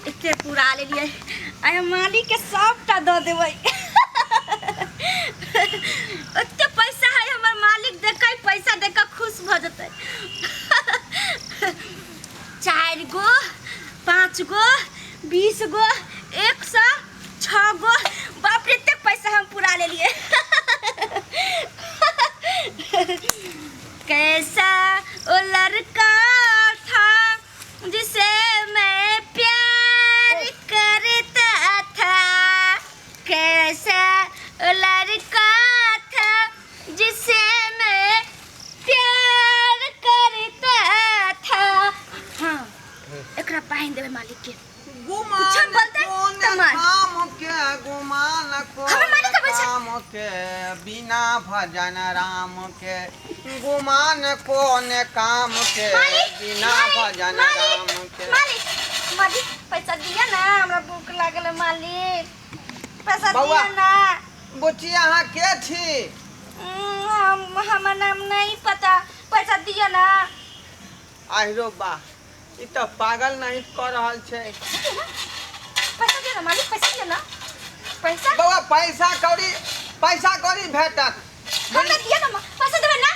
इतने पूरा ले लिए आय मालिक के सबटा दे देबै। इतने पैसा है हमर मालिक देखे पैसा देकर खुश भ जते। 4 गो 5 गो 20 गो 100 6 गो बाप रे इतने पैसा हम पूरा ले लिए। कैसा वो लड़का था जिसे मैं प्यार करता था, कैसा वो लड़का था जिसे मैं प्यार करता था। हाँ एकरा पाइन देवे मालिक के गुमान काम के गुमान को काम के बिना भजन राम के गुमान कोन काम के बिना भजन राम के। मालिक पैसा दिया ना हमरा भूख लागल है मालिक पैसा दिया ना। बुच्ची अहाँ के छी? हमर नाम नहीं पता पैसा दिया ना। आहिरो बा ई तो पागल नहीं कर रहल छे। पैसा दे ना मालिक पैसा दे ना पैसा। बउआ पैसा कौड़ी भेटत। हमरा दिया ना पैसा देबे ना।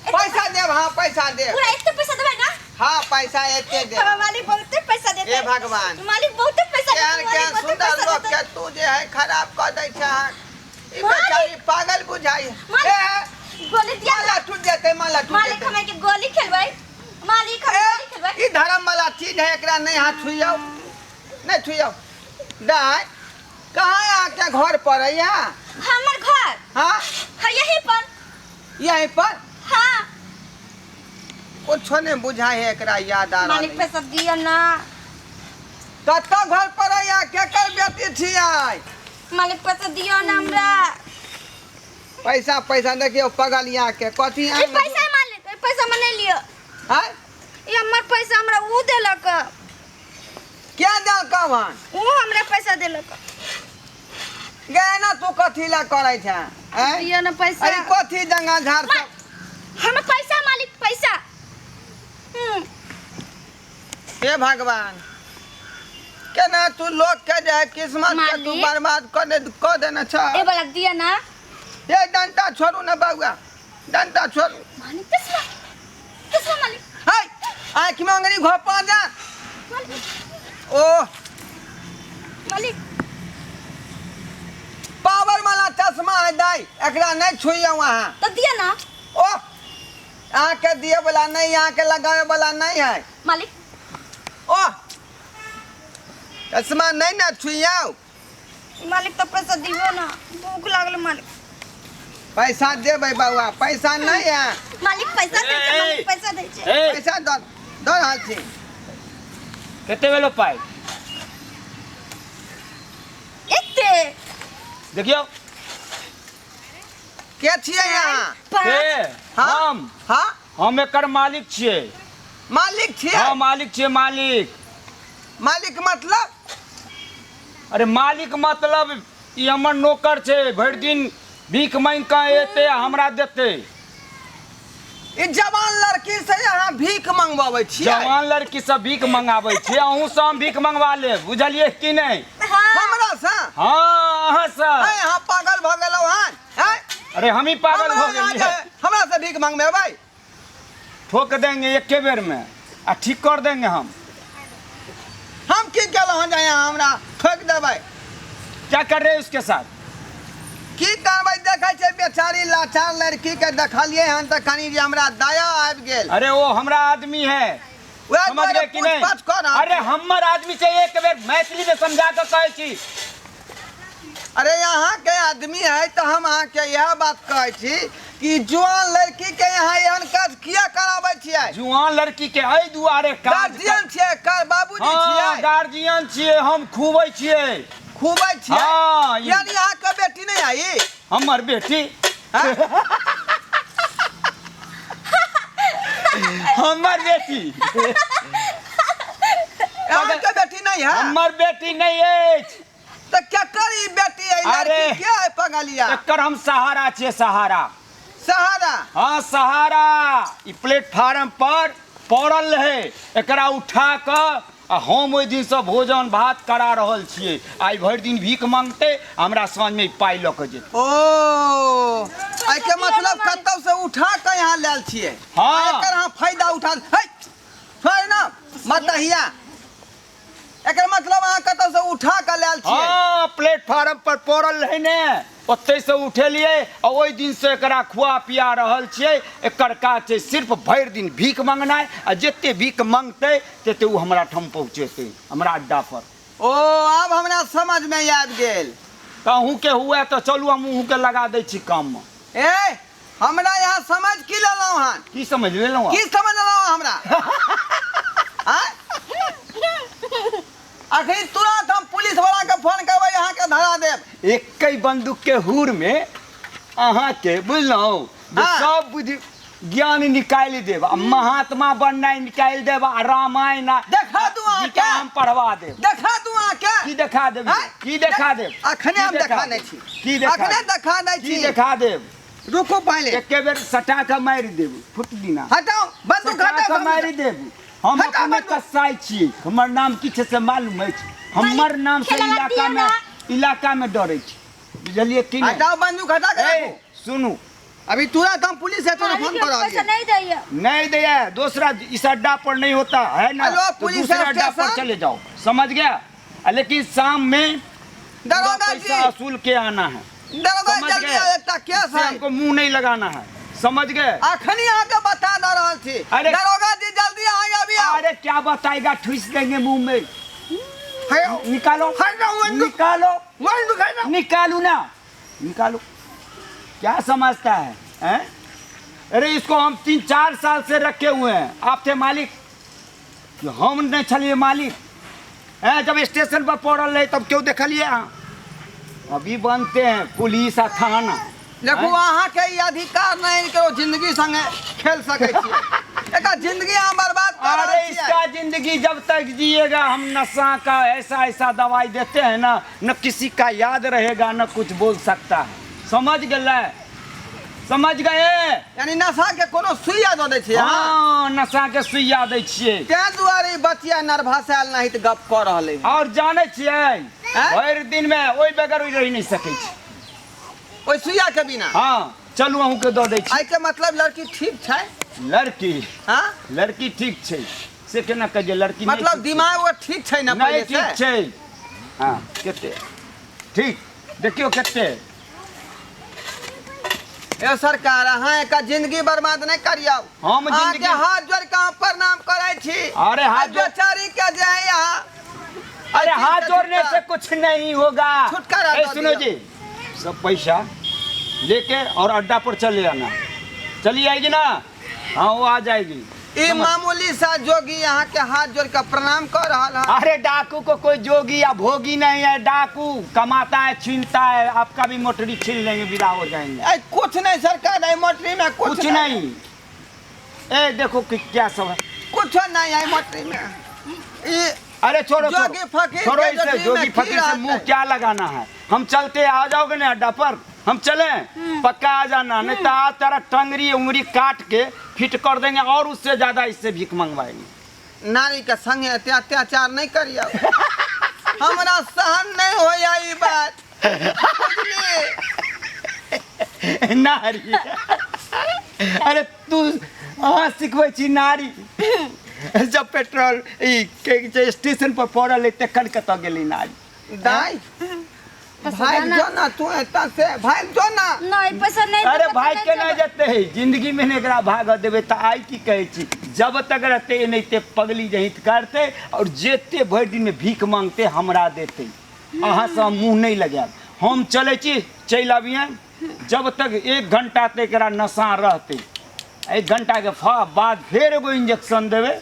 पैसा देब हाँ पैसा देब। पूरा इतने पैसा देबे ना। हाँ पैसा एते दे। हमर मालिक बहुते पैसा देते। हे भगवान मालिक बहुते पैसा देते। क्या सुंदर लोग के तू जे है खराब कर दै छ। ई बेचारी पागल बुझाई। ए गोली दिया माला टूट जेते माला टूट जेते। मालिक हमरा के गोली खेलबै। मालिक हम गोली खेलबै। ई धर्म वाला चीज है एकरा नहीं हाथ छुइयो नहीं छुइयो। दाई कहाँ आके घर पर है यहाँ? हमर घर हाँ है यहीं पर। हाँ कुछ नहीं बुझाई है एकरा याद आ रहा। मालिक पैसा दिया ना। कत्ता घर पर है यहाँ के कर बेटी छियै? मालिक पैसा दिया ना हमरा। पैसा देखियो पगल यहाँ के कथी ई पैसा मालिक पैसा मने लियो। हैं ई हमर पैसा हमरा ऊ देलक। क्या दल कवन? ऊ हमरा पैसा देलक। गए ना तू कथी ला करे छ? हैं दिया ना पैसा। अरे कथी जंगा झाड़ सब हम पैसा मालिक पैसा। हे भगवान केना तू लोग के जे किस्मत के तू बर्बाद कर देना छ। ए वाला दिया ना। ये डंटा छोड़ू ना बाबूआ डंटा छोड़ू। मालिक किसमा मालिक हाय आँख में अंगरी घोपा जा। ओ मालिक पावर वाला चश्मा है दाई एकरा नहीं छुइयो वहाँ। तो दिया ना। ओ आँख दिए वाला नहीं आँख लगावे वाला नहीं है मालिक। ओ चश्मा नहीं ना छुइयो। मालिक तो पैसा दियो ना भूख लागल मालिक। पैसा देबै बाबूआ पैसा नहीं है। मालिक पैसा दे छे मालिक पैसा दे छे। पैसा दो रहल छी। केते बेलो पाई एते देखियो के छियै यहाँ? के हाँ हाँ हम एकर मालिक छियै। मालिक छियै? हाँ मालिक छियै मालिक। मालिक मतलब? अरे मालिक मतलब ई हमर नौकर छै भरि दिन भीख मांग के एते हमरा देते। ई जवान लड़की से यहाँ भीख मंगवाबै छियै? जवान लड़की से भीख मंगाबै छियै। अहूँ से हम भीख मंगवा ले बुझलिए कि नहीं? हमरा से? हाँ अहाँ से। यहाँ पागल भ गेलौ हैं? अरे हम ही पागल हो गए। हमरा से भीख मंगवेबै? ठोक देंगे एक बेर में आ ठीक कर देंगे हम की केलौ हन यहाँ हमरा ठोक देबै? क्या कर रहे हैं उसके साथ? की करबै देखै छै बेचारी लाचार लड़की के देखलिए हन त कनी जे हमरा दया आबि गेल। अरे वो हमरा आदमी है समझ गए कि नहीं? अरे हमर आदमी से एक बेर मैथिली में समझा कर कहे छी। अरे यहाँ के आदमी है तो हम अहाँ के यह बात कहे छी कि जुआन लड़की के यहाँ एहन काज किया कराबै छियै? जुआन लड़की के एहि दुआरे गार्जियन छियै कर बाबूजी छियै? गार्जियन छियै हम खुबै छियै। खुबै छियै? हाँ यानी यहाँ के बेटी नहीं आई? हमर बेटी हमर बेटी यहाँ के बेटी नहीं है? हमर बेटी नहीं अछि। तो क्या करी बेटी है? अरे क्या है पगलिया? एकर हम सहारा छियै सहारा। सहारा। हाँ सहारा ई प्लेटफार्म पर पड़ल रहे, एकरा उठा कऽ आ हम ओहि दिन से भोजन भात करा रहल छियै। आइ भरि दिन भीख मांगते, हमरा साँझ में पाइ लऽ के जेतै। ओ एके मतलब कतौ से उठा के यहाँ लेल छियै। हाँ। एकर अहाँ फायदा उठा छोड़ ना मत हिया। एकर मतलब अहाँ कतौ से उठा के लेल छियै। हाँ प्लेटफार्म पर पड़ल रहे ने, ओतै से उठेलियै और ओहि दिन से एकरा खुआ पिया रहल छियै। एकर काज छै सिर्फ भरि दिन भीख मांगनाइ, आ जते भीख मांगतै तते उ हमरा ठाम पहुँचेतै, हमरा अड्डा पर। ओ अब हमरा समझ में आबि गेल। कहूँ के हुए तो चलू हम अहूँ के लगा दै छी काम में। ए हमरा यहाँ समझ की लेलहुँ हन? की समझ लेलहुँ? की समझ लेलहुँ हमरा? आँय? अखनी तुरंत हम पुलिस वाला के फोन करबै, यहाँ के धरा देब। एक बंदूक के हुर में अहाँ के बुझलहुँ हाँ। सब बुद्धि ज्ञान निकालि देब, आ महात्मा बननाइ निकालि देब, आ रामायण देखा दू अहाँ गीता के? हम पढ़वा देब। देखा दू अहाँ के? की देखा देब? हाँ? की देखा देब? अखने हम देखा नहीं छी। की देखा अखने देब? देखा नहीं की छी। देखा देब? रुको पहले। एके बेर सटा के मारि देब, फुट दिना हटाओ बंदूक सटा के हटाओ। मारि देब। हम हटा अपने बंदूक। कसाई छियै, हमर नाम की छै से मालूम अछि। हमर नाम से इलाका में डरै छी, बुझलिए कि नहीं? हटाओ बंदूक हटा के ए, रखो। सुनू, अभी तुरंत हम पुलिस से तुरंत फोन कर रहा पैसा नहीं दैया। नहीं दिया दूसरा इस अड्डा पर नहीं होता है ना, हेलो, तो पुलिस दूसरे अड्डा पर स्टेशन। चले जाओ, समझ गया? लेकिन शाम में पूरा दरोगा पैसा जी, वसूल के आना है, दरोगा समझ जल्दी गए? आ, एकटा केस इससे है। हमको मुंह नहीं लगाना है, समझ गए? अखनी यहाँ के बता दे रहा थी। अरे- दरोगा जी जल्दी आए अभी आओ। अरे क्या बताएगा, ठूस देंगे मुंह में। हटाओ। निकालो हटाओ बंदूक। निकालो बंदूक हटाओ। निकालू ना, निकालो। क्या समझता है, हैं? अरे इसको हम 3-4 साल से रखे हुए हैं। आप थे मालिक, हम नहीं छलिए मालिक। हैं, जब स्टेशन पर पड़ल रहे तब क्यों देखलिए अहाँ? अभी बनते हैं पुलिस आ थाना। देखो अहाँ के ई अधिकार नहीं करो जिंदगी संगे खेल सके छियै। एका जिंदगी अहाँ बर्बाद कर अरे रहल छियै। इसका जिंदगी जब तक जिएगा, हम नशा का ऐसा ऐसा दवाई देते हैं ना, न किसी का याद रहेगा न कुछ बोल सकता है, समझ गए? समझ गए? यानी नशा के कोनो सुइया दो दै छियै अहाँ? हाँ नशा के सुइया दै छियै। तैं दुआरे ई बचिया नर्भसायल नहीं त गप कर रहले। और जाने छियै हैं? भरि दिन में ओहि बगैर रहि नहीं सकै छी। ओइ सुइया के बिना? हाँ चलू अहूँ के दऽ दै छी। आई के मतलब लड़की ठीक छै? लड़की हाँ लड़की ठीक छै से केना कहिए? लड़की नहीं मतलब ठीक छै। दिमाग वो ठीक छै ना नहीं पहले ठीक से? छै। हाँ कते ठीक देखियो कते। ए सरकार अहाँ एका जिंदगी बर्बाद नहीं करियो। हम अहाँ जिंदगी- के हाथ जोड़ के हम प्रणाम करे छी। अरे हाथ जोड़- बेचारी के जे है यहाँ। अरे ऐसी हाथ से जोड़ने छुटकारा- से कुछ नहीं होगा। छुटकारा ए, दो सुनो दिया। जी, सब पैसा लेके और अड्डा पर चले आना। चली आएगी ना? हाँ वो आ जाएगी। ई मामूली सा जोगी यहाँ के हाथ जोड़ के प्रणाम कर रहा है। अरे डाकू को कोई जोगी या भोगी नहीं है, डाकू कमाता है छीनता है, आपका भी मोटरी छीन लेंगे, विदा हो जाएंगे। ए, कुछ नहीं सरकार है मोटरी में कुछ नहीं। ए देखो कि क्या सब है। कुछ नहीं है मोटरी में। ई अरे छोड़ो जोगी छोड़ो फकीर छोड़ो के इसे, जोगी जोगी में फकीर की से मुंह रहते? क्या लगाना है? हम चलते आ जाओगे ना अड्डा पर, हम चले पक्का आ जाना, नहीं तो आज तेरा टंगरी उंगली काट के फिट कर देंगे और उससे ज्यादा इससे भीख मंगवाएंगे। नारी के संगे अत्याचार नहीं करियो। हमरा सहन नहीं हो ई बात। बुझली? नारी अरे तू हाँ सिखबै छी नारी। जब पेट्रोल के स्टेशन पर पड़ल तखन कतऽ गेली नारी? दाई भाई जो ना तू एता से भाई जो ना। नहीं पैसा नहीं अरे देबै भाई तऽ के नहीं नहीं जेते है जिंदगी में नहीं एकरा भाग देवे तो आई की कहे छी, जब तक रहते नहीं ते पगली जहित करते और जेते भरि दिन में भीख मांगते हमरा देते। अहाँ से हम मुंह नहीं लगायब, हम चले छी चल आबिए। जब तक 1 घंटा तक एकरा नशा रहते, 1 घंटा के बाद फिर एगो इंजेक्शन देवे,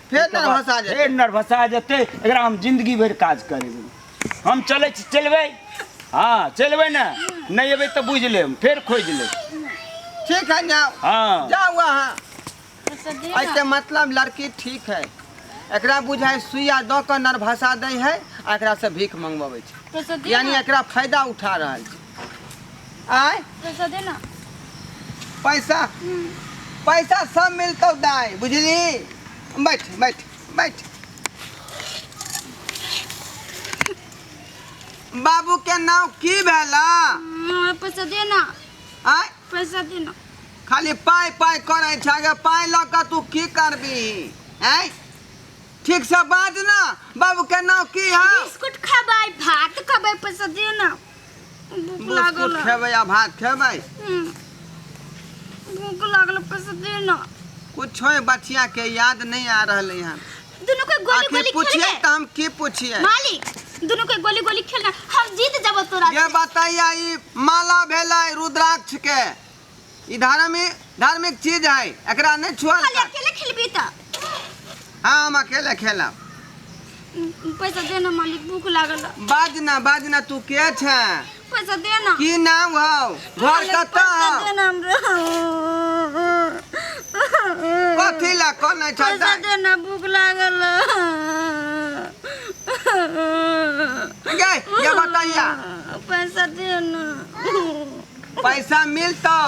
फिर नर्वसा जाए। फिर नर्वसा जेते। एकरा हम जिंदगी भर काज करेंगे। हम चले छी, चलबै? हाँ चलबै ना, नहीं अबे तो बुझ ले फिर खोज ले। ठीक है जाओ। हाँ जाओ वहाँ। पैसा दे ऐसे ना। मतलब लड़की ठीक है, एकरा बुझाए सुइया दऽ कऽ नर्भसा दै है आ एकरा से भीख मंगवाबै छै, पैसा दे यानी ना। एकरा फायदा उठा रहल छै। आय पैसा दे ना। पैसा पैसा सब मिलतौ दाई बुझली। बैठ बैठ बैठ। बाबू के नाम की भेला? पैसा देना, आय पैसा देना। खाली पाई पाई करे छे, पाई ल के तू की करबी? आय ठीक से बाज ना। बाबू के नाम की है? बिस्कुट खबै, भात खबै, पैसा देना। भूख लागल बिस्कुट खेबै या भात खेबै? भूख लागल, पैसा देना। कुछ हो बचिया के याद नहीं आ रहले हन। दोनों के गोली आखिर गोली पूछिए खेल तो हम की पूछिए? मालिक, दोनों के गोली गोली खेलना, हम जीत जब तोरा। ये बताइए ई माला भेला रुद्राक्ष के, ई धार्मिक चीज है, एकरा नहीं छुअल खाली कर। अकेले खेलबी त? हाँ हम अकेले खेलब। पैसा देना मालिक, भूख लागल। बाज ना तू के छे? पैसा देना। की नाम हो? घर कत्ता पैसा हो? देना हमरा। कथी ला कोन है पैसा छा? देना, भूख लागल। ये बताइए पैसा देना। पैसा मिलतौ?